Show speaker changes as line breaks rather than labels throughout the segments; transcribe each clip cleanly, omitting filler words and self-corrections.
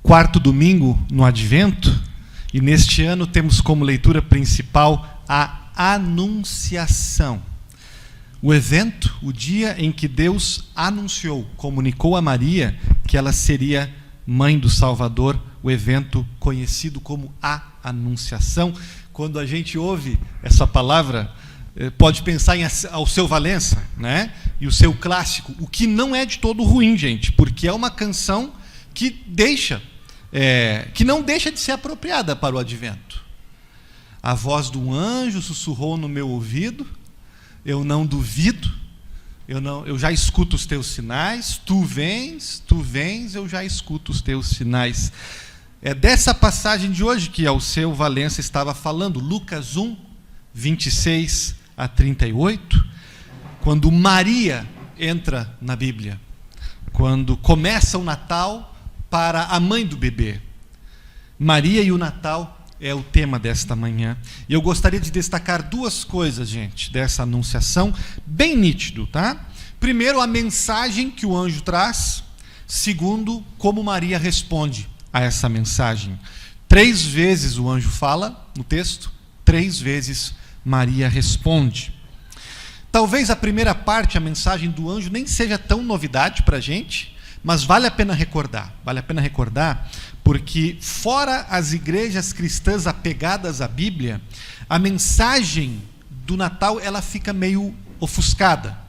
quarto domingo no Advento, e neste ano temos como leitura principal a Anunciação. O evento, o dia em que Deus anunciou, comunicou a Maria que ela seria mãe do Salvador, o evento conhecido como a Anunciação. Quando a gente ouve essa palavra, pode pensar em Alceu Valença, né? E o seu clássico, o que não é de todo ruim, gente, porque é uma canção que não deixa de ser apropriada para o Advento. A voz do anjo sussurrou no meu ouvido, eu não duvido, eu já escuto os teus sinais, tu vens, eu já escuto os teus sinais. É dessa passagem de hoje que Alceu Valença estava falando, Lucas 1, 26 a 38, quando Maria entra na Bíblia, quando começa o Natal para a mãe do bebê. Maria e o Natal é o tema desta manhã. E eu gostaria de destacar duas coisas, gente, dessa anunciação, bem nítido, tá? Primeiro, a mensagem que o anjo traz. Segundo, como Maria responde a essa mensagem. 3 vezes o anjo fala no texto, 3 vezes Maria responde. Talvez a primeira parte, a mensagem do anjo, nem seja tão novidade para a gente, mas vale a pena recordar. Vale a pena recordar, porque fora as igrejas cristãs apegadas à Bíblia, a mensagem do Natal ela fica meio ofuscada.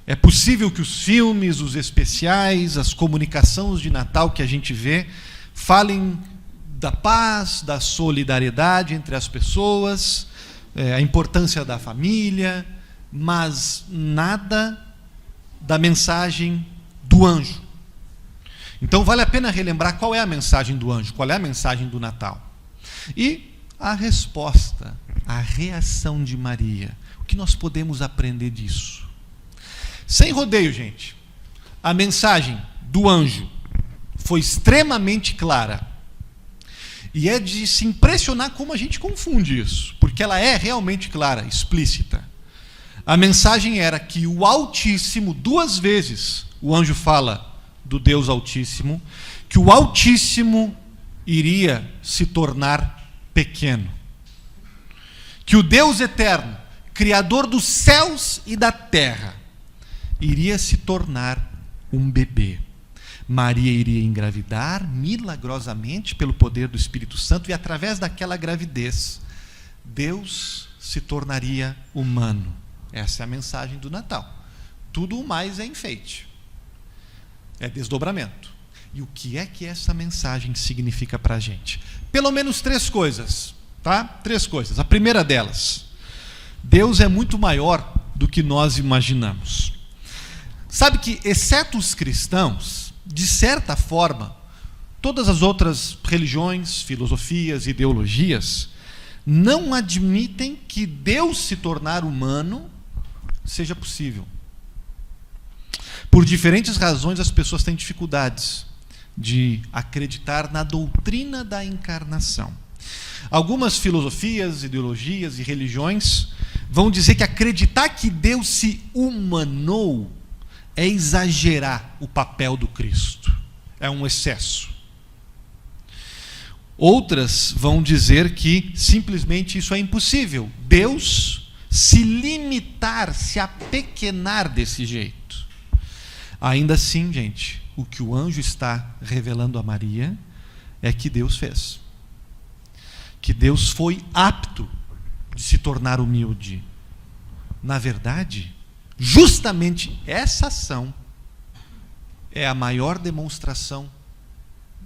É possível que os filmes, os especiais, as comunicações de Natal que a gente vê, falem da paz, da solidariedade entre as pessoas, a importância da família, mas nada da mensagem do anjo. Então vale a pena relembrar qual é a mensagem do anjo, qual é a mensagem do Natal. E a resposta, a reação de Maria. O que nós podemos aprender disso? Sem rodeio, gente. A mensagem do anjo foi extremamente clara. E é de se impressionar como a gente confunde isso, porque ela é realmente clara, explícita. A mensagem era que o Altíssimo, 2 vezes o anjo fala do Deus Altíssimo, que o Altíssimo iria se tornar pequeno. Que o Deus Eterno, Criador dos céus e da terra, iria se tornar um bebê. Maria iria engravidar milagrosamente pelo poder do Espírito Santo e através daquela gravidez, Deus se tornaria humano. Essa é a mensagem do Natal. Tudo o mais é enfeite. É desdobramento. E o que é que essa mensagem significa para a gente? Pelo menos 3 coisas, tá? 3 coisas. A primeira delas, Deus é muito maior do que nós imaginamos. Sabe que, exceto os cristãos, de certa forma, todas as outras religiões, filosofias, ideologias, não admitem que Deus se tornar humano seja possível. Por diferentes razões, as pessoas têm dificuldades de acreditar na doutrina da encarnação. Algumas filosofias, ideologias e religiões vão dizer que acreditar que Deus se humanou é exagerar o papel do Cristo. É um excesso. Outras vão dizer que simplesmente isso é impossível. Deus se limitar, se apequenar desse jeito. Ainda assim, gente, o que o anjo está revelando a Maria é que Deus fez. Que Deus foi apto de se tornar humilde. Na verdade, justamente essa ação é a maior demonstração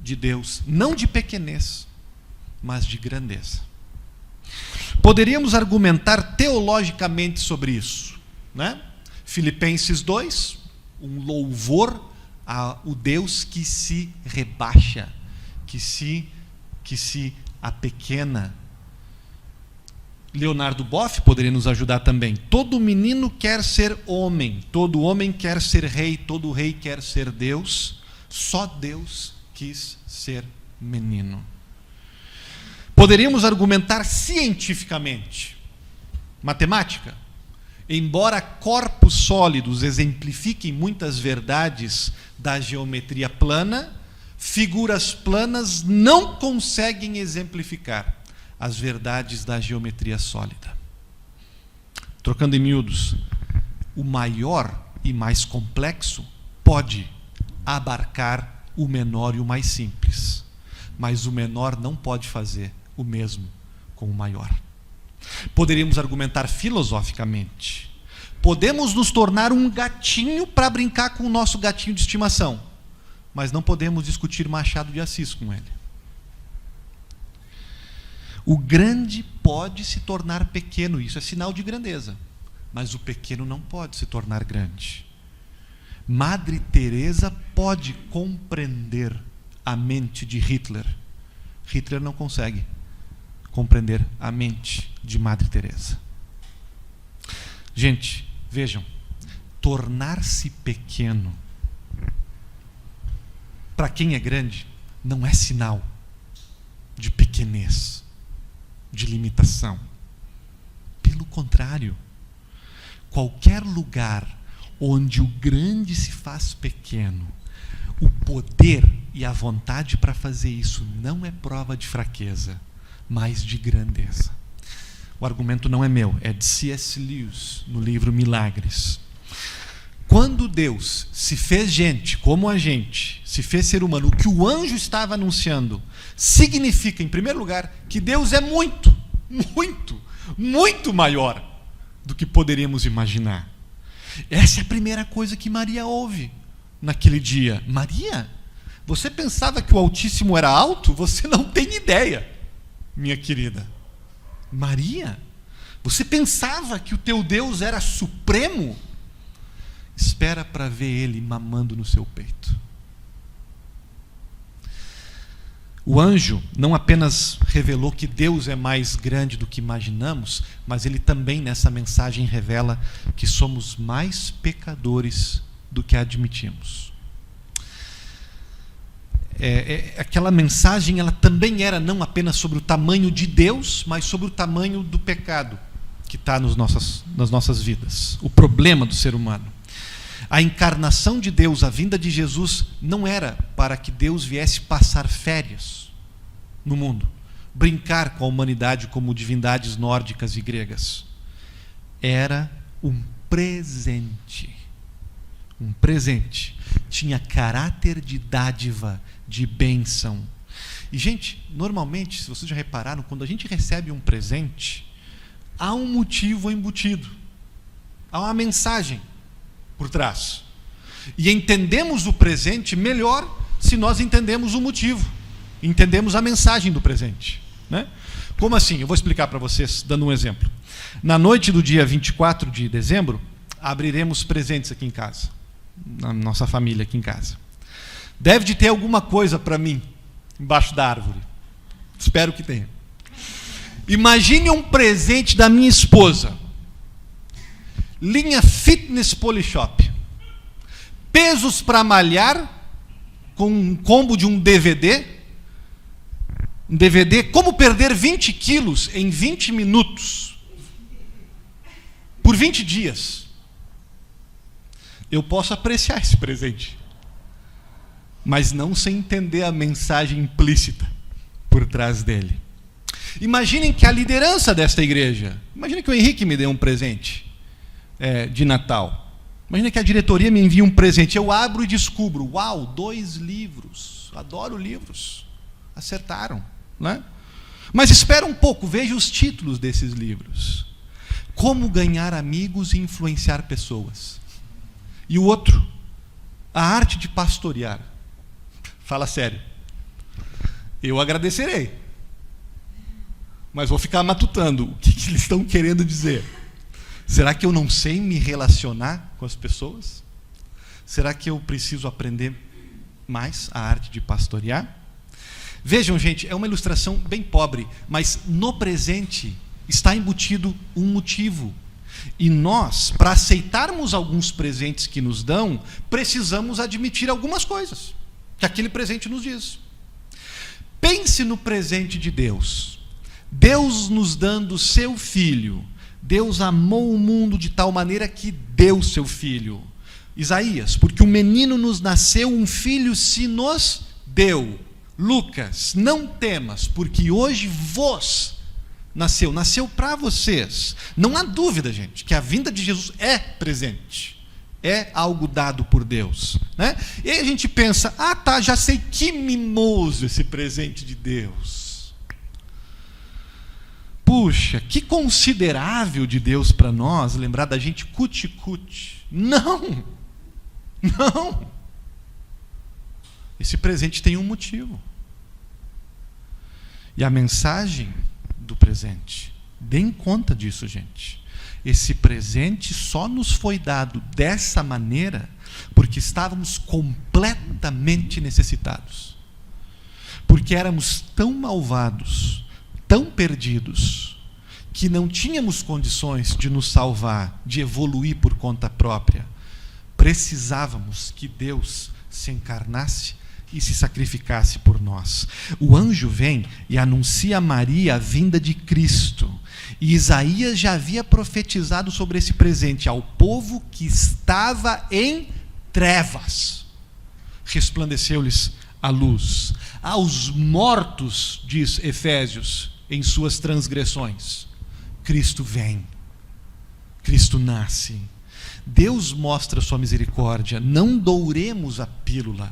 de Deus, não de pequenez, mas de grandeza. Poderíamos argumentar teologicamente sobre isso, né? Filipenses 2, um louvor ao Deus que se rebaixa, que se apequena. Leonardo Boff poderia nos ajudar também. Todo menino quer ser homem, todo homem quer ser rei, todo rei quer ser Deus, só Deus quis ser menino. Poderíamos argumentar cientificamente, matemática. Embora corpos sólidos exemplifiquem muitas verdades da geometria plana, figuras planas não conseguem exemplificar as verdades da geometria sólida. Trocando em miúdos, o maior e mais complexo pode abarcar o menor e o mais simples, mas o menor não pode fazer o mesmo com o maior. Poderíamos argumentar filosoficamente. Podemos nos tornar um gatinho para brincar com o nosso gatinho de estimação, mas não podemos discutir Machado de Assis com ele. O grande pode se tornar pequeno, isso é sinal de grandeza, mas o pequeno não pode se tornar grande. Madre Teresa pode compreender a mente de Hitler. Hitler não consegue compreender a mente de Madre Teresa. Gente, vejam, tornar-se pequeno para quem é grande não é sinal de pequenez, de limitação. Pelo contrário, qualquer lugar onde o grande se faz pequeno, o poder e a vontade para fazer isso não é prova de fraqueza, mas de grandeza. O argumento não é meu, é de C.S. Lewis, no livro Milagres. Quando Deus se fez gente, como a gente, se fez ser humano, o que o anjo estava anunciando significa, em primeiro lugar, que Deus é muito, muito, muito maior do que poderíamos imaginar. Essa é a primeira coisa que Maria ouve naquele dia. Maria, você pensava que o Altíssimo era alto? Você não tem ideia, minha querida. Maria, você pensava que o teu Deus era supremo? Espera para ver ele mamando no seu peito. O anjo não apenas revelou que Deus é mais grande do que imaginamos, mas ele também nessa mensagem revela que somos mais pecadores do que admitimos. Aquela mensagem ela também era não apenas sobre o tamanho de Deus, mas sobre o tamanho do pecado que está nas nossas vidas, o problema do ser humano. A encarnação de Deus, a vinda de Jesus, não era para que Deus viesse passar férias no mundo, brincar com a humanidade como divindades nórdicas e gregas. Era um presente. Um presente. Tinha caráter de dádiva, de bênção. E, gente, normalmente, se vocês já repararam, quando a gente recebe um presente, há um motivo embutido. Há uma mensagem por trás. E entendemos o presente melhor se nós entendemos o motivo, entendemos a mensagem do presente, né? Como assim? Eu vou explicar para vocês, dando um exemplo. Na noite do dia 24 de dezembro, abriremos presentes aqui em casa, na nossa família aqui em casa. Deve de ter alguma coisa para mim embaixo da árvore. Espero que tenha. Imagine um presente da minha esposa. Linha Fitness Polishop. Pesos para malhar, com um combo de um DVD. Um DVD, como perder 20 quilos em 20 minutos. Por 20 dias. Eu posso apreciar esse presente. Mas não sem entender a mensagem implícita por trás dele. Imaginem que a liderança desta igreja, imaginem que o Henrique me dê um presente de Natal. Imagina que a diretoria me envia um presente. Eu abro e descubro, uau, 2 livros. Adoro livros. Acertaram, né? Mas espera um pouco, veja os títulos desses livros. Como ganhar amigos e influenciar pessoas. E o outro, a arte de pastorear. Fala sério. Eu agradecerei. Mas vou ficar matutando o que eles estão querendo dizer. Será que eu não sei me relacionar com as pessoas? Será que eu preciso aprender mais a arte de pastorear? Vejam, gente, é uma ilustração bem pobre, mas no presente está embutido um motivo. E nós, para aceitarmos alguns presentes que nos dão, precisamos admitir algumas coisas que aquele presente nos diz. Pense no presente de Deus. Deus nos dando seu Filho. Deus amou o mundo de tal maneira que deu seu Filho. Isaías, porque um menino nos nasceu, um filho se nos deu: Lucas, não temas, porque hoje vos nasceu para vocês. Não há dúvida, gente, que a vinda de Jesus é presente. É algo dado por Deus, né? E aí a gente pensa: já sei, que mimoso esse presente de Deus. Puxa, que considerável de Deus para nós lembrar da gente cuti-cuti. Não! Esse presente tem um motivo. E a mensagem do presente, deem conta disso, gente. Esse presente só nos foi dado dessa maneira porque estávamos completamente necessitados. Porque éramos tão malvados, tão perdidos, que não tínhamos condições de nos salvar, de evoluir por conta própria. Precisávamos que Deus se encarnasse e se sacrificasse por nós. O anjo vem e anuncia a Maria a vinda de Cristo. E Isaías já havia profetizado sobre esse presente: ao povo que estava em trevas resplandeceu-lhes a luz. Aos mortos, diz Efésios, em suas transgressões, Cristo vem, Cristo nasce. Deus mostra sua misericórdia. Não douremos a pílula.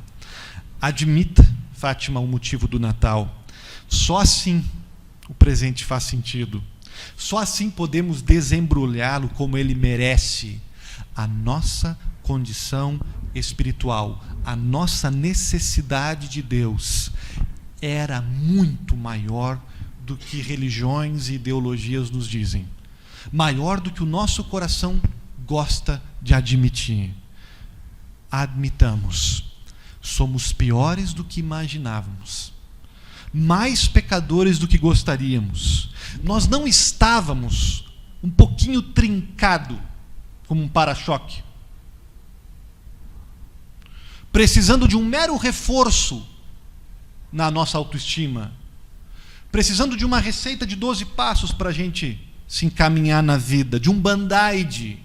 Admita, Fátima, o motivo do Natal. Só assim o presente faz sentido. Só assim podemos desembrulhá-lo como ele merece. A nossa condição espiritual, a nossa necessidade de Deus era muito maior do que religiões e ideologias nos dizem. Maior do que o nosso coração gosta de admitir. Admitamos. Somos piores do que imaginávamos, mais pecadores do que gostaríamos. Nós não estávamos um pouquinho trincado como um para-choque, precisando de um mero reforço na nossa autoestima, precisando de uma receita de 12 passos para a gente se encaminhar na vida, de um band-aid.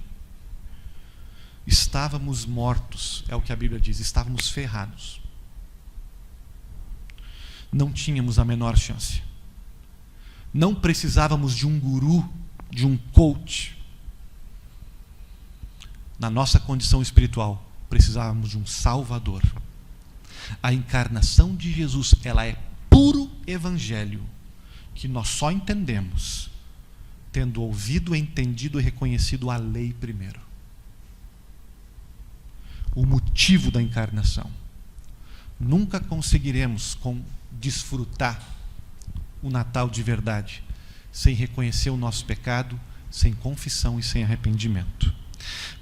Estávamos mortos, é o que a Bíblia diz, estávamos ferrados. Não tínhamos a menor chance. Não precisávamos de um guru, de um coach. Na nossa condição espiritual, precisávamos de um Salvador. A encarnação de Jesus, ela é puro evangelho, que nós só entendemos tendo ouvido, entendido e reconhecido a lei primeiro. O motivo da encarnação. Nunca conseguiremos desfrutar o Natal de verdade sem reconhecer o nosso pecado, sem confissão e sem arrependimento.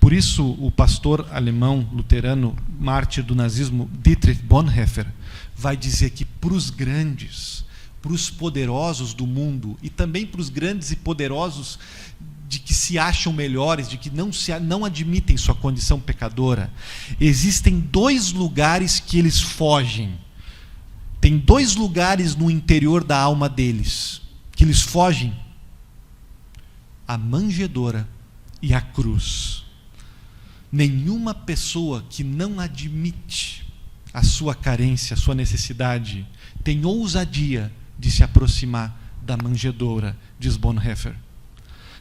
Por isso, o pastor alemão luterano, mártir do nazismo, Dietrich Bonhoeffer, vai dizer que para os grandes, para os poderosos do mundo, e também para os grandes e poderosos de que se acham melhores, de que não admitem sua condição pecadora, existem 2 lugares que eles fogem. Tem 2 lugares no interior da alma deles que eles fogem: a manjedoura e a cruz. Nenhuma pessoa que não admite a sua carência, a sua necessidade, tem ousadia de se aproximar da manjedoura, diz Bonhoeffer.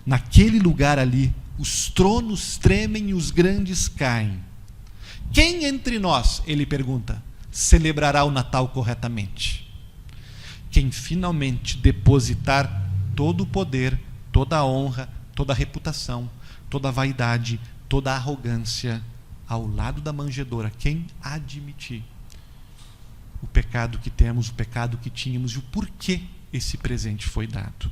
Naquele lugar ali, os tronos tremem e os grandes caem. Quem entre nós, ele pergunta, celebrará o Natal corretamente? Quem finalmente depositar todo o poder, toda a honra, toda a reputação, toda a vaidade, toda a arrogância ao lado da manjedoura. Quem admitir o pecado que temos, o pecado que tínhamos e o porquê esse presente foi dado.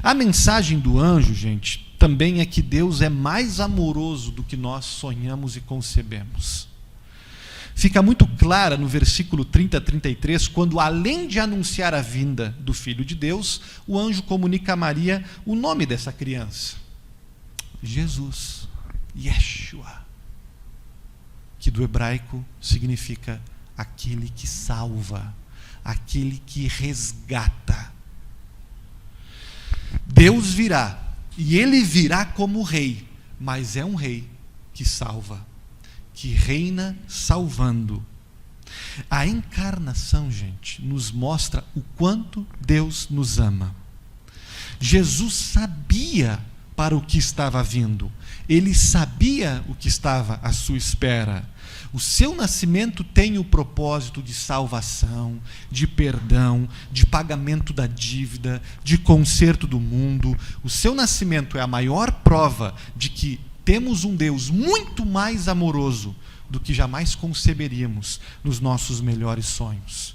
A mensagem do anjo, gente, também é que Deus é mais amoroso do que nós sonhamos e concebemos. Fica muito clara no versículo 30 a 33, quando, além de anunciar a vinda do Filho de Deus, o anjo comunica a Maria o nome dessa criança: Jesus, Yeshua, que do hebraico significa aquele que salva, aquele que resgata. Deus virá, e ele virá como rei, mas é um rei que salva, que reina salvando. A encarnação, gente, nos mostra o quanto Deus nos ama. Jesus sabia para o que estava vindo. Ele sabia o que estava à sua espera. O seu nascimento tem o propósito de salvação, de perdão, de pagamento da dívida, de conserto do mundo. O seu nascimento é a maior prova de que temos um Deus muito mais amoroso do que jamais conceberíamos nos nossos melhores sonhos.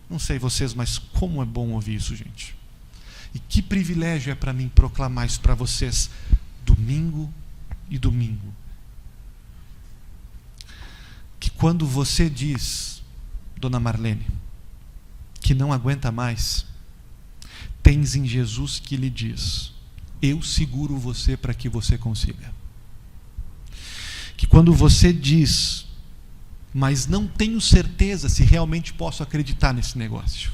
Não sei vocês, mas como é bom ouvir isso, gente. E que privilégio é para mim proclamar isso para vocês domingo e domingo. Que quando você diz, Dona Marlene, que não aguenta mais, tens em Jesus que lhe diz: eu seguro você para que você consiga. Que quando você diz, mas não tenho certeza se realmente posso acreditar nesse negócio,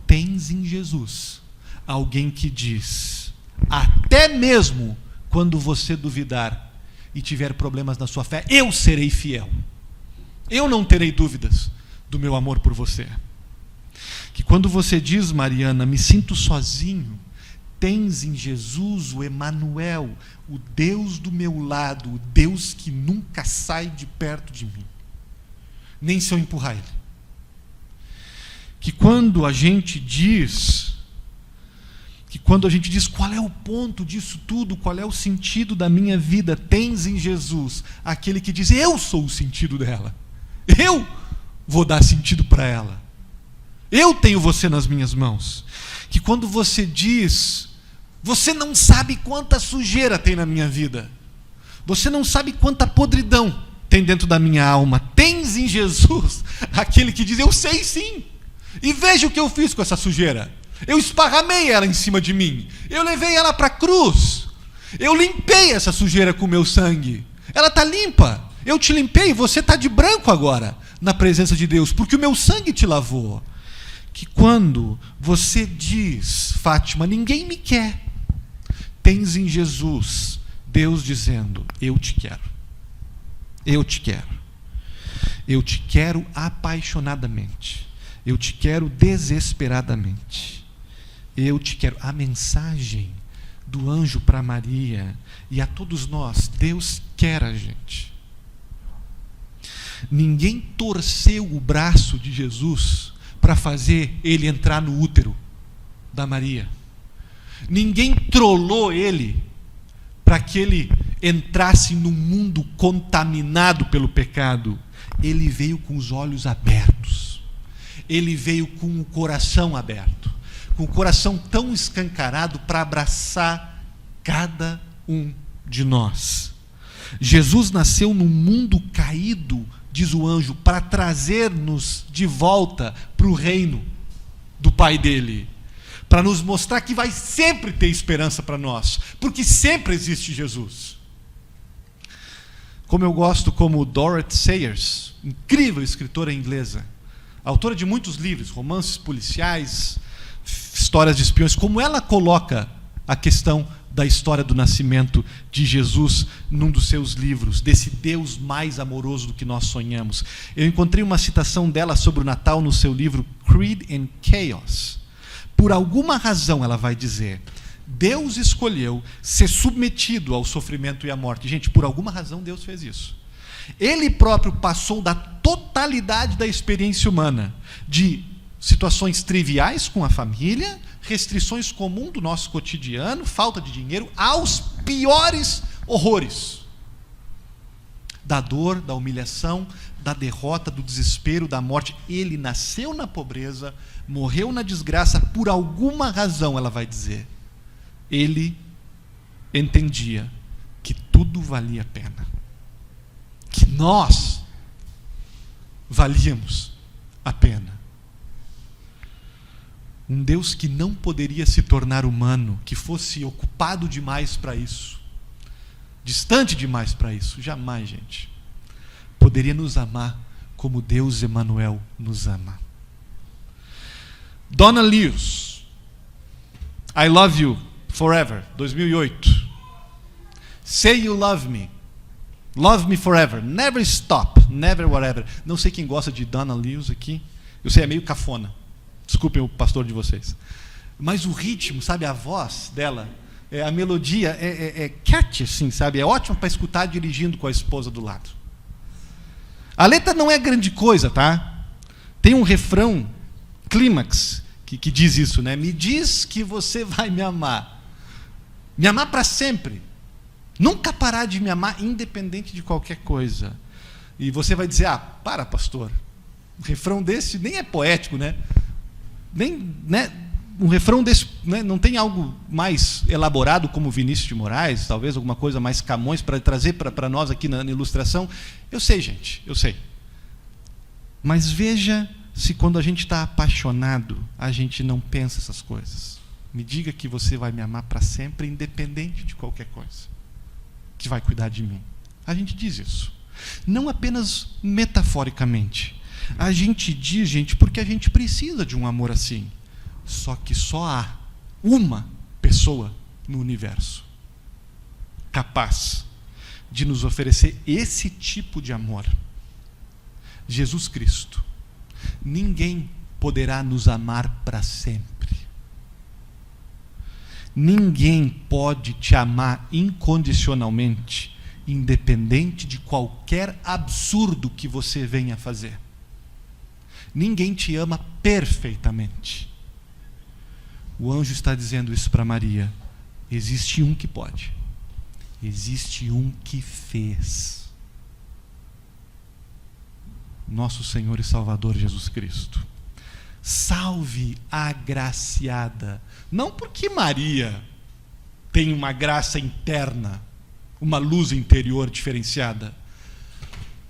tens em Jesus alguém que diz, até mesmo quando você duvidar e tiver problemas na sua fé, eu serei fiel. Eu não terei dúvidas do meu amor por você. Que quando você diz, Mariana, me sinto sozinho, tens em Jesus o Emanuel, o Deus do meu lado, o Deus que nunca sai de perto de mim, nem se eu empurrar ele. Que quando a gente diz qual é o ponto disso tudo, qual é o sentido da minha vida, tens em Jesus aquele que diz, eu sou o sentido dela. Eu vou dar sentido para ela. Eu tenho você nas minhas mãos. Que quando você diz, você não sabe quanta sujeira tem na minha vida. Você não sabe quanta podridão tem dentro da minha alma. Tens em Jesus aquele que diz, eu sei sim. E veja o que eu fiz com essa sujeira. Eu esparramei ela em cima de mim. Eu levei ela para a cruz. Eu limpei essa sujeira com o meu sangue. Ela está limpa. Eu te limpei, você está de branco agora, na presença de Deus, porque o meu sangue te lavou. Que quando você diz, Fátima, ninguém me quer, tens em Jesus Deus dizendo, eu te quero. Eu te quero. Eu te quero apaixonadamente. Eu te quero desesperadamente. Eu te quero. A mensagem do anjo para Maria e a todos nós, Deus quer a gente. Ninguém torceu o braço de Jesus para fazer ele entrar no útero da Maria. Ninguém trollou ele para que ele entrasse num mundo contaminado pelo pecado. Ele veio com os olhos abertos. Ele veio com o coração aberto, com o coração tão escancarado para abraçar cada um de nós. Jesus nasceu num mundo caído, diz o anjo, para trazer-nos de volta para o reino do Pai dele, para nos mostrar que vai sempre ter esperança para nós, porque sempre existe Jesus. Como eu gosto, como Dorothy Sayers, incrível escritora inglesa, autora de muitos livros, romances policiais, histórias de espiões, como ela coloca a questão da história do nascimento de Jesus num dos seus livros, desse Deus mais amoroso do que nós sonhamos. Eu encontrei uma citação dela sobre o Natal no seu livro Creed and Chaos. Por alguma razão, ela vai dizer, Deus escolheu ser submetido ao sofrimento e à morte. Gente, por alguma razão Deus fez isso. Ele próprio passou da totalidade da experiência humana, de situações triviais com a família, restrições comuns do nosso cotidiano, falta de dinheiro, aos piores horrores da dor, da humilhação, da derrota, do desespero, da morte. Ele nasceu na pobreza, morreu na desgraça, por alguma razão, ela vai dizer. Ele entendia que tudo valia a pena, que nós valíamos a pena. Um Deus que não poderia se tornar humano, que fosse ocupado demais para isso, distante demais para isso, jamais, gente, poderia nos amar como Deus Emanuel nos ama. Donna Lewis, I Love You Forever, 2008. Say you love me forever, never stop. never, whatever. Não sei quem gosta de Donna Lewis aqui. Eu sei, é meio cafona. Desculpem o pastor de vocês. Mas o ritmo, sabe, a voz dela, a melodia é catchy, assim, sabe? É ótimo para escutar dirigindo com a esposa do lado. A letra não é grande coisa, tá? Tem um refrão, clímax, que diz isso, né? Me diz que você vai me amar para sempre, nunca parar de me amar, independente de qualquer coisa. E você vai dizer, para, pastor, um refrão desse nem é poético, né? Nem, né? Um refrão desse, né? Não tem algo mais elaborado como Vinícius de Moraes, talvez alguma coisa mais Camões para trazer para nós aqui na ilustração. Eu sei, gente, eu sei. Mas veja se quando a gente está apaixonado, a gente não pensa essas coisas. Me diga que você vai me amar para sempre, independente de qualquer coisa, que vai cuidar de mim. A gente diz isso. Não apenas metaforicamente. A gente diz, gente, porque a gente precisa de um amor assim. Só que só há uma pessoa no universo capaz de nos oferecer esse tipo de amor. Jesus Cristo. Ninguém poderá nos amar para sempre. Ninguém pode te amar incondicionalmente, independente de qualquer absurdo que você venha fazer. Ninguém te ama perfeitamente. O anjo está dizendo isso para Maria. Existe um que pode. Existe um que fez. Nosso Senhor e Salvador Jesus Cristo. Salve a agraciada. Não porque Maria tem uma graça interna, uma luz interior diferenciada.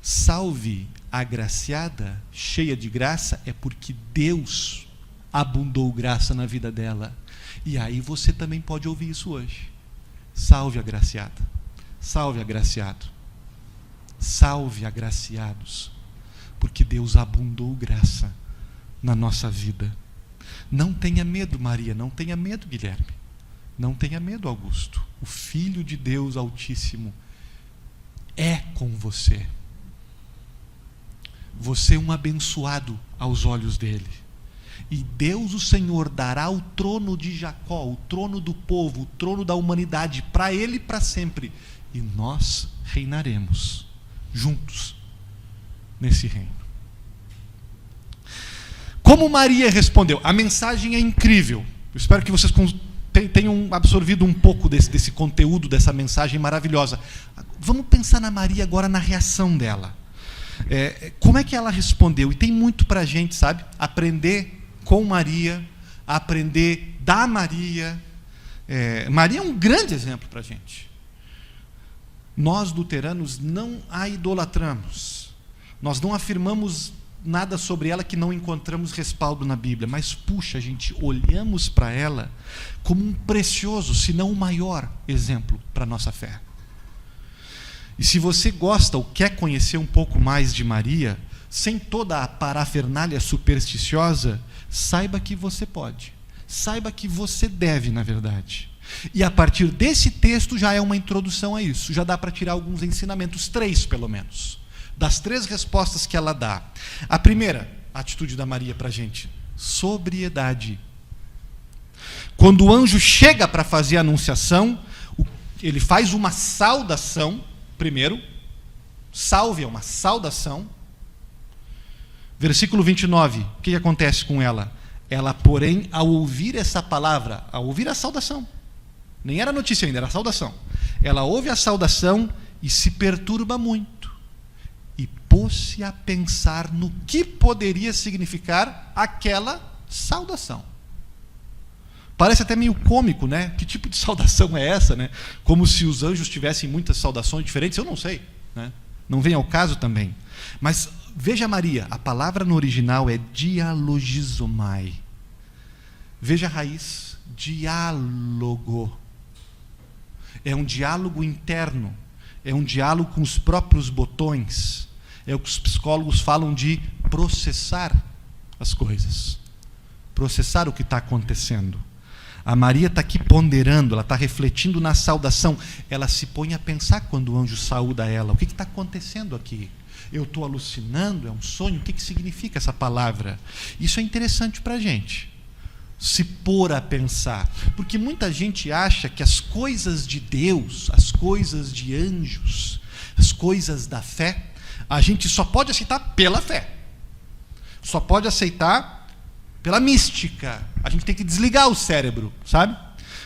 Salve a agraciada, cheia de graça, é porque Deus abundou graça na vida dela. E aí você também pode ouvir isso hoje. Salve a agraciada. Salve agraciado. Salve agraciados. Porque Deus abundou graça na nossa vida. Não tenha medo, Maria, não tenha medo, Guilherme. Não tenha medo, Augusto. O Filho de Deus Altíssimo é com você. Você é um abençoado aos olhos dele. E Deus, o Senhor, dará o trono de Jacó, o trono do povo, o trono da humanidade, para ele para sempre. E nós reinaremos juntos nesse reino. Como Maria respondeu? A mensagem é incrível. Eu espero que vocês tenham absorvido um pouco desse conteúdo, dessa mensagem maravilhosa. Vamos pensar na Maria agora, na reação dela. Como é que ela respondeu? E tem muito para a gente, sabe? Aprender com Maria, aprender da Maria. Maria é um grande exemplo para a gente. Nós, luteranos, não a idolatramos. Nós não afirmamos nada sobre ela que não encontramos respaldo na Bíblia. Mas, puxa, gente, olhamos para ela como um precioso, se não o maior exemplo para a nossa fé. E se você gosta ou quer conhecer um pouco mais de Maria, sem toda a parafernália supersticiosa, saiba que você pode. Saiba que você deve, na verdade. E a partir desse texto já é uma introdução a isso. Já dá para tirar alguns ensinamentos, 3 pelo menos. Das 3 respostas que ela dá. A primeira atitude da Maria para a gente: sobriedade. Quando o anjo chega para fazer a anunciação, ele faz uma saudação, primeiro. Salve é uma saudação. Versículo 29, o que acontece com ela? Ela, porém, ao ouvir essa palavra, ao ouvir a saudação, nem era notícia ainda, era a saudação. Ela ouve a saudação e se perturba muito. E pôs-se a pensar no que poderia significar aquela saudação. Parece até meio cômico, né? Que tipo de saudação é essa, né? Como se os anjos tivessem muitas saudações diferentes, eu não sei, né? Não vem ao caso também. Mas veja Maria, a palavra no original é dialogizomai. Veja a raiz, diálogo. É um diálogo interno, é um diálogo com os próprios botões. É o que os psicólogos falam de processar as coisas. Processar o que está acontecendo. A Maria está aqui ponderando, ela está refletindo na saudação. Ela se põe a pensar quando o anjo saúda ela. O que está acontecendo aqui? eu estou alucinando, é um sonho? O que significa essa palavra? Isso é interessante para a gente se pôr a pensar, porque muita gente acha que as coisas de Deus, as coisas de anjos, as coisas da fé, a gente só pode aceitar pela fé, só pode aceitar pela mística. A gente tem que desligar o cérebro, sabe?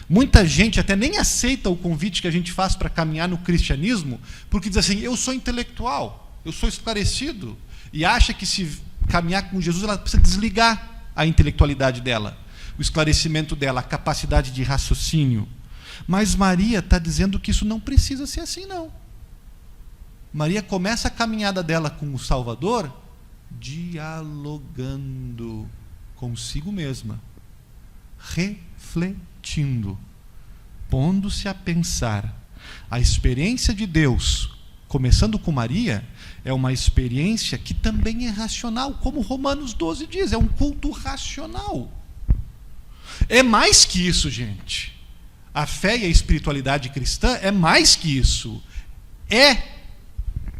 Muita gente até nem aceita o convite que a gente faz para caminhar no cristianismo, porque diz assim: eu sou intelectual, eu sou esclarecido, e acha que se caminhar com Jesus ela precisa desligar a intelectualidade dela, o esclarecimento dela, a capacidade de raciocínio. Mas Maria está dizendo que isso não precisa ser assim, não. Maria começa a caminhada dela com o Salvador dialogando consigo mesma, refletindo, pondo-se a pensar. A experiência de Deus, começando com Maria, é uma experiência que também é racional, como Romanos 12 diz, é um culto racional. É mais que isso, gente. A fé e a espiritualidade cristã é mais que isso. É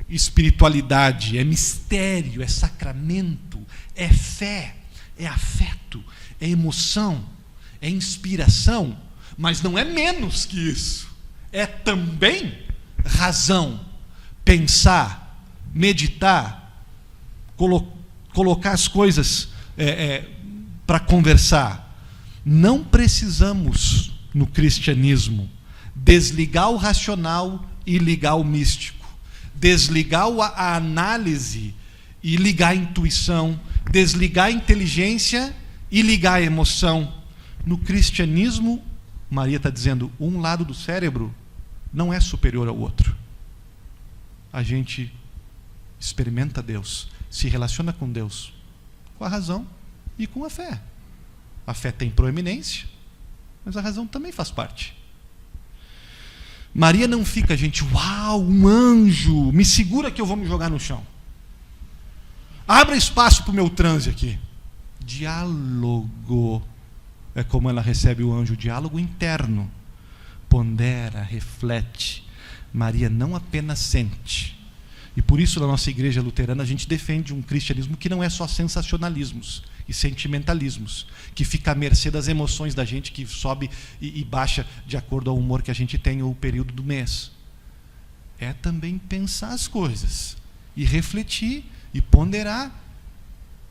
espiritualidade, é mistério, é sacramento, é fé, é afeto, é emoção, é inspiração, mas não é menos que isso. É também razão, pensar, meditar, colocar as coisas para conversar. Não precisamos, no cristianismo, desligar o racional e ligar o místico, desligar a análise e ligar a intuição, desligar a inteligência e ligar a emoção. No cristianismo, Maria está dizendo, um lado do cérebro não é superior ao outro. A gente experimenta Deus, se relaciona com Deus, com a razão e com a fé. A fé tem proeminência, mas a razão também faz parte. Maria não fica, gente, uau, um anjo, me segura que eu vou me jogar no chão. Abra espaço para o meu transe aqui. Diálogo. É como ela recebe o anjo, diálogo interno. Pondera, reflete. Maria não apenas sente. E por isso, na nossa igreja luterana, a gente defende um cristianismo que não é só sensacionalismos e sentimentalismos, que fica à mercê das emoções da gente, que sobe e baixa de acordo ao humor que a gente tem ou o período do mês. É também pensar as coisas, e refletir, e ponderar,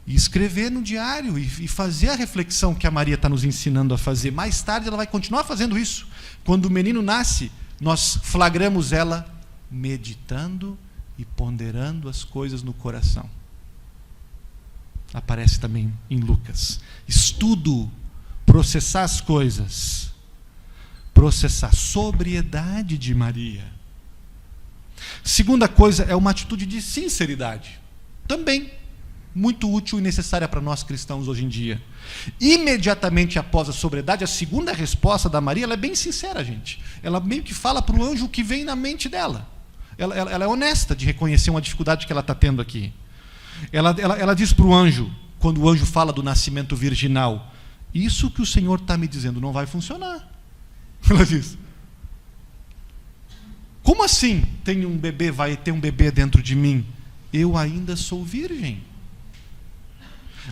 e escrever no diário, e fazer a reflexão que a Maria está nos ensinando a fazer. Mais tarde ela vai continuar fazendo isso. Quando o menino nasce, nós flagramos ela meditando e ponderando as coisas no coração. Aparece também em Lucas. Estudo, processar as coisas, processar, sobriedade de Maria. Segunda coisa é uma atitude de sinceridade, também muito útil e necessária para nós cristãos hoje em dia. Imediatamente após a sobriedade, a segunda resposta da Maria, ela é bem sincera, gente. Ela meio que fala para o anjo o que vem na mente dela. Ela é honesta de reconhecer uma dificuldade que ela está tendo aqui. Ela diz para o anjo, quando o anjo fala do nascimento virginal, isso que o Senhor está me dizendo não vai funcionar. Ela diz, como assim vai ter um bebê dentro de mim? Eu ainda sou virgem.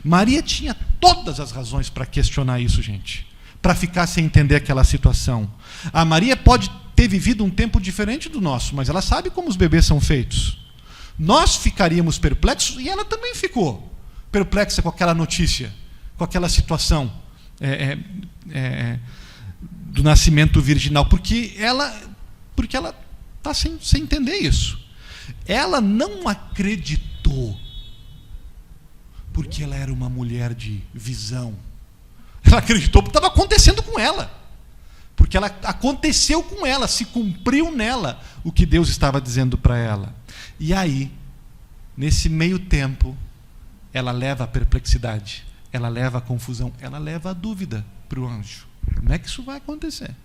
Maria tinha todas as razões para questionar isso, gente, para ficar sem entender aquela situação. A Maria pode ter vivido um tempo diferente do nosso, mas ela sabe como os bebês são feitos. Nós ficaríamos perplexos, e ela também ficou perplexa com aquela notícia, com aquela situação do nascimento virginal, porque ela está sem entender isso. Ela não acreditou, porque ela era uma mulher de visão. Ela acreditou porque estava acontecendo com ela, porque aconteceu com ela, se cumpriu nela o que Deus estava dizendo para ela. E aí, nesse meio tempo, ela leva a perplexidade, ela leva a confusão, ela leva a dúvida para o anjo. Como é que isso vai acontecer?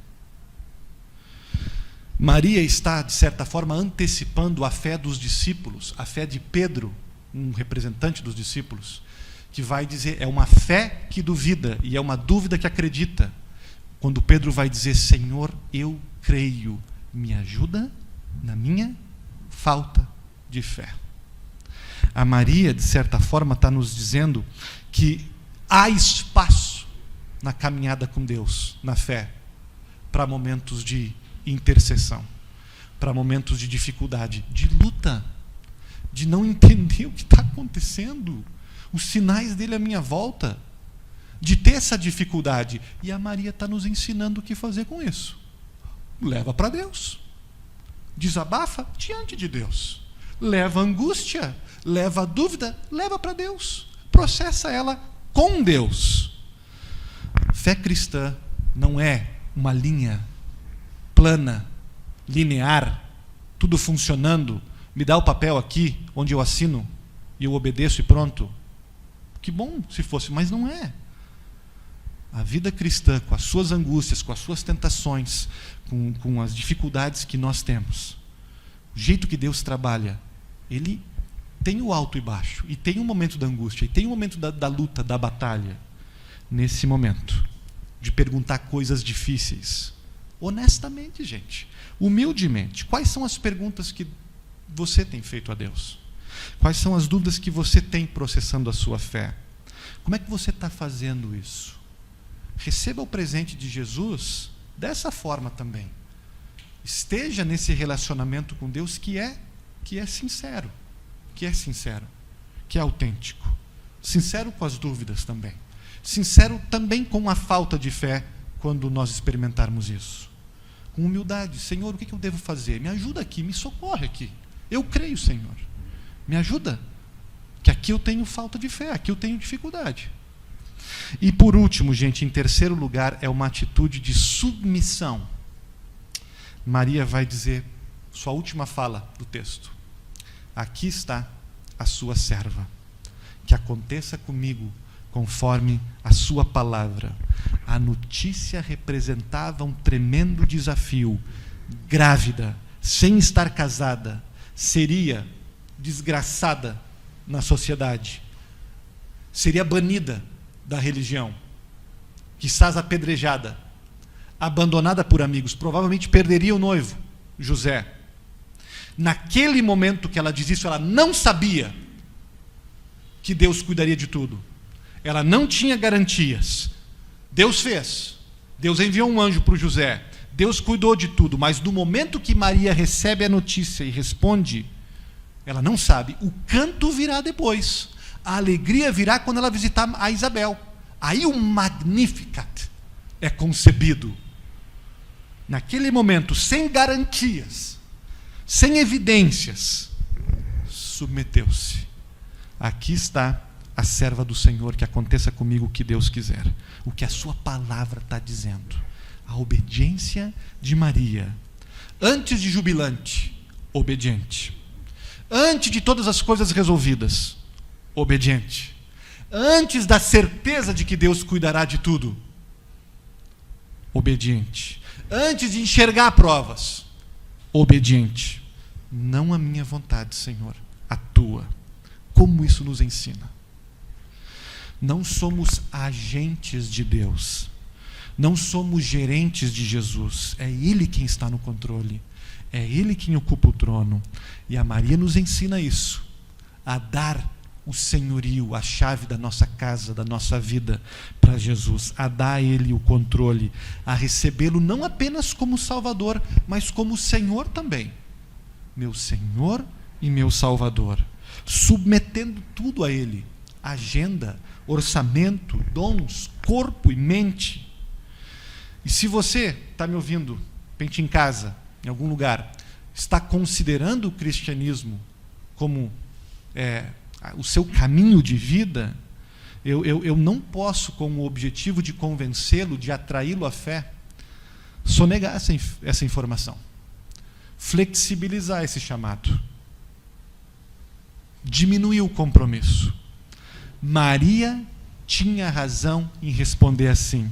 Maria está, de certa forma, antecipando a fé dos discípulos, a fé de Pedro, um representante dos discípulos, que vai dizer, é uma fé que duvida e é uma dúvida que acredita. Quando Pedro vai dizer, Senhor, eu creio, me ajuda na minha falta de fé. A Maria, de certa forma, está nos dizendo que há espaço na caminhada com Deus, na fé, para momentos de intercessão, para momentos de dificuldade, de luta, de não entender o que está acontecendo, os sinais dele à minha volta, de ter essa dificuldade. E a Maria está nos ensinando o que fazer com isso. Leva para Deus. Desabafa diante de Deus. Leva a angústia, leva a dúvida, leva para Deus. Processa ela com Deus. Fé cristã não é uma linha plana, linear, tudo funcionando. Me dá o papel aqui, onde eu assino, e eu obedeço e pronto. Que bom se fosse, mas não é. A vida cristã, com as suas angústias, com as suas tentações, com as dificuldades que nós temos, o jeito que Deus trabalha, Ele tem o alto e baixo, e tem um momento da angústia, e tem um momento da luta, da batalha. Nesse momento, de perguntar coisas difíceis, honestamente, gente, humildemente. Quais são as perguntas que você tem feito a Deus? Quais são as dúvidas que você tem processando a sua fé? Como é que você está fazendo isso? Receba o presente de Jesus dessa forma também. Esteja nesse relacionamento com Deus que é sincero, que é autêntico. Sincero com as dúvidas também. Sincero também com a falta de fé quando nós experimentarmos isso. Com humildade. Senhor, o que eu devo fazer? Me ajuda aqui, me socorre aqui. Eu creio, Senhor. Me ajuda. Que aqui eu tenho falta de fé, aqui eu tenho dificuldade. E por último, gente, em terceiro lugar, é uma atitude de submissão. Maria vai dizer, sua última fala do texto: aqui está a sua serva, que aconteça comigo conforme a sua palavra. A notícia representava um tremendo desafio. Grávida, sem estar casada, seria desgraçada na sociedade, seria banida da religião, quizás apedrejada, abandonada por amigos, provavelmente perderia o noivo, José. Naquele momento que ela diz isso, ela não sabia que Deus cuidaria de tudo. Ela não tinha garantias. Deus fez. Deus enviou um anjo para o José. Deus cuidou de tudo. Mas no momento que Maria recebe a notícia e responde, ela não sabe. O canto virá depois. A alegria virá quando ela visitar a Isabel. Aí o Magnificat é concebido. Naquele momento, sem garantias, sem evidências, submeteu-se. Aqui está a serva do Senhor, que aconteça comigo o que Deus quiser. O que a sua palavra está dizendo. A obediência de Maria. Antes de jubilante, obediente. Antes de todas as coisas resolvidas, obediente. Antes da certeza de que Deus cuidará de tudo, obediente. Antes de enxergar provas, obediente. Não a minha vontade, Senhor, a tua. Como isso nos ensina? Não somos agentes de Deus. Não somos gerentes de Jesus. É Ele quem está no controle. É Ele quem ocupa o trono. E a Maria nos ensina isso. A dar o senhorio, a chave da nossa casa, da nossa vida para Jesus. A dar a Ele o controle. A recebê-lo não apenas como Salvador, mas como Senhor também. Meu Senhor e meu Salvador. Submetendo tudo a Ele. Agenda, orçamento, dons, corpo e mente. E se você está me ouvindo, pente em casa, em algum lugar, está considerando o cristianismo como o seu caminho de vida, eu não posso, com o objetivo de convencê-lo, de atraí-lo à fé, sonegar essa informação. Flexibilizar esse chamado. Diminuir o compromisso. Maria tinha razão em responder assim.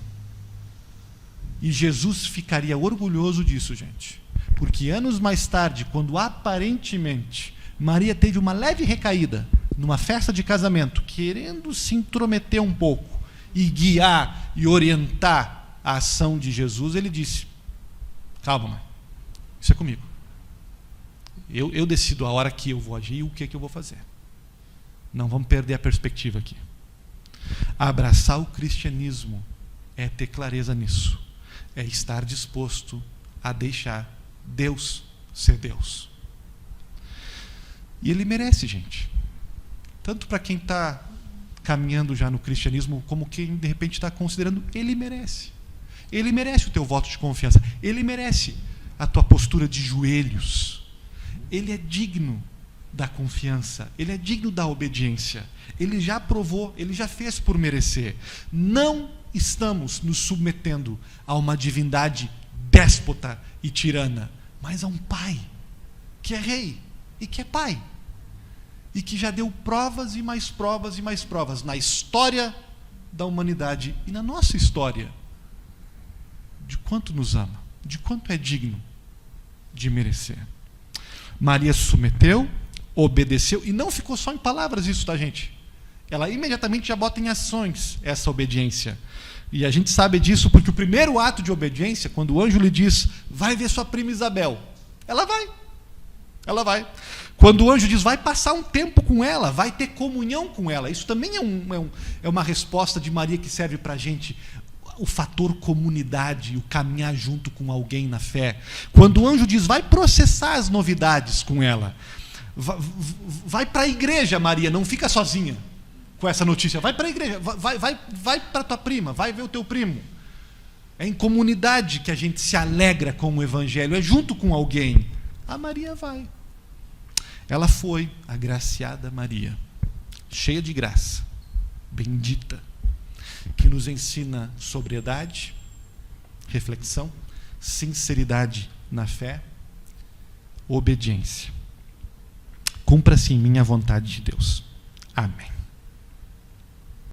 E Jesus ficaria orgulhoso disso, gente. Porque anos mais tarde, quando aparentemente Maria teve uma leve recaída numa festa de casamento, querendo se intrometer um pouco e guiar e orientar a ação de Jesus, ele disse: calma, mãe, isso é comigo. Eu decido a hora que eu vou agir e o que eu vou fazer. Não vamos perder a perspectiva aqui. Abraçar o cristianismo é ter clareza nisso. É estar disposto a deixar Deus ser Deus. E Ele merece, gente. Tanto para quem está caminhando já no cristianismo, como quem de repente está considerando, Ele merece. Ele merece o teu voto de confiança. Ele merece a tua postura de joelhos. Ele é digno da confiança. Ele é digno da obediência. Ele já provou, Ele já fez por merecer. Não estamos nos submetendo a uma divindade déspota e tirana, mas a um Pai que é Rei e que é Pai. E que já deu provas e mais provas e mais provas na história da humanidade e na nossa história, de quanto nos ama, de quanto é digno de merecer. Maria se submeteu, obedeceu, e não ficou só em palavras isso, tá, gente? Ela imediatamente já bota em ações essa obediência. E a gente sabe disso porque o primeiro ato de obediência, quando o anjo lhe diz, vai ver sua prima Isabel, ela vai. Ela vai. Quando o anjo diz, vai passar um tempo com ela, vai ter comunhão com ela, isso também é uma resposta de Maria que serve para a gente, o fator comunidade, o caminhar junto com alguém na fé. Quando o anjo diz, vai processar as novidades com ela, vai para a igreja, Maria, não fica sozinha com essa notícia, vai para a igreja, vai para a tua prima, vai ver o teu primo. É em comunidade que a gente se alegra com o evangelho, é junto com alguém. A Maria vai. Ela foi, agraciada Maria, cheia de graça, bendita, que nos ensina sobriedade, reflexão, sinceridade na fé, obediência. Cumpra-se em mim a vontade de Deus. Amém.